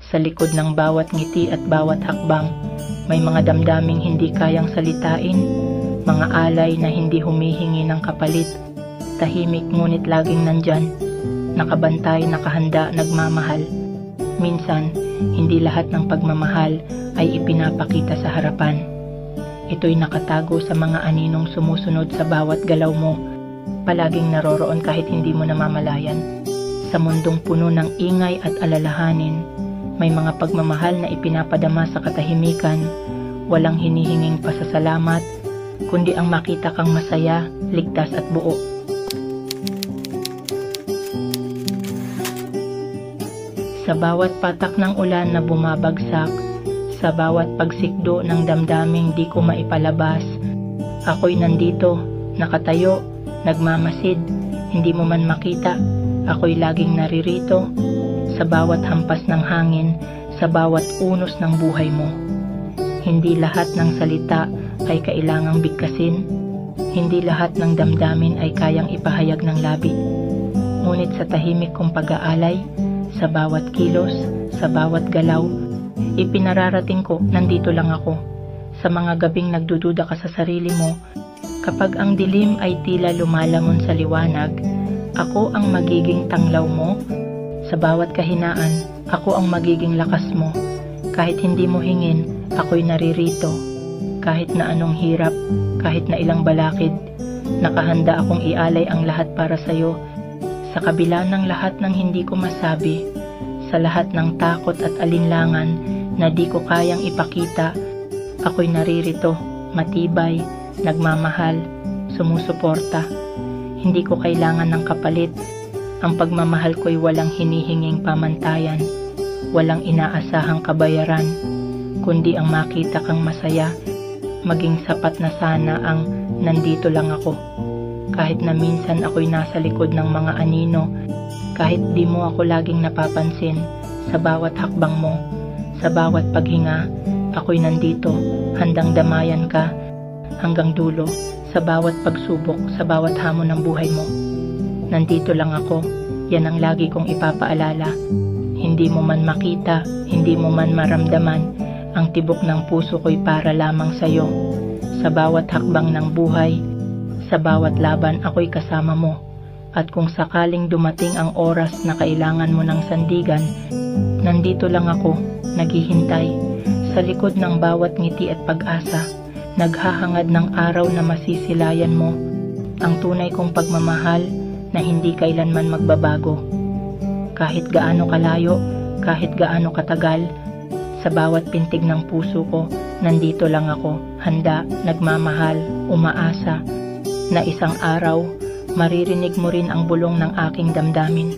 Sa likod ng bawat ngiti at bawat hakbang, may mga damdaming hindi kayang salitain, mga alay na hindi humihingi ng kapalit, tahimik ngunit laging nandyan, nakabantay, nakahanda, nagmamahal. Minsan, hindi lahat ng pagmamahal ay ipinapakita sa harapan. Ito'y nakatago sa mga aninong sumusunod sa bawat galaw mo, palaging naroroon kahit hindi mo namamalayan. Sa mundong puno ng ingay at alalahanin, may mga pagmamahal na ipinapadama sa katahimikan, walang hinihinging pasasalamat, kundi ang makita kang masaya, ligtas at buo. Sa bawat patak ng ulan na bumabagsak, sa bawat pagsikdo ng damdaming di ko maipalabas, ako'y nandito, nakatayo, nagmamasid, hindi mo man makita, ako'y laging naririto, sa bawat hampas ng hangin, sa bawat unos ng buhay mo. Hindi lahat ng salita ay kailangang bigkasin, hindi lahat ng damdamin ay kayang ipahayag ng labi. Ngunit sa tahimik kong pag-aalay, sa bawat kilos, sa bawat galaw, ipinararating ko, nandito lang ako. Sa mga gabing nagdududa ka sa sarili mo, kapag ang dilim ay tila lumalamon sa liwanag, ako ang magiging tanglaw mo. Sa bawat kahinaan, ako ang magiging lakas mo. Kahit hindi mo hingin, ako'y naririto. Kahit na anong hirap, kahit na ilang balakid, nakahanda akong ialay ang lahat para sa'yo. Sa kabila ng lahat ng hindi ko masabi, sa lahat ng takot at alinlangan na di ko kayang ipakita, ako'y naririto, matibay, nagmamahal, sumusuporta. Hindi ko kailangan ng kapalit. Ang pagmamahal ko'y walang hinihinging pamantayan, walang inaasahang kabayaran, kundi ang makita kang masaya, maging sapat na sana ang nandito lang ako. Kahit na minsan ako'y nasa likod ng mga anino, kahit di mo ako laging napapansin, sa bawat hakbang mo, sa bawat paghinga, ako'y nandito, handang damayan ka, hanggang dulo, sa bawat pagsubok, sa bawat hamon ng buhay mo. Nandito lang ako, yan ang lagi kong ipapaalala. Hindi mo man makita, hindi mo man maramdaman, ang tibok ng puso ko'y para lamang sa'yo. Sa bawat hakbang ng buhay, sa bawat laban ako'y kasama mo. At kung sakaling dumating ang oras na kailangan mo ng sandigan, nandito lang ako, naghihintay, sa likod ng bawat ngiti at pag-asa, naghahangad ng araw na masisilayan mo ang tunay kong pagmamahal na hindi kailanman magbabago. Kahit gaano kalayo, kahit gaano katagal, sa bawat pintig ng puso ko, nandito lang ako, handa, nagmamahal, umaasa, na isang araw, maririnig mo rin ang bulong ng aking damdamin.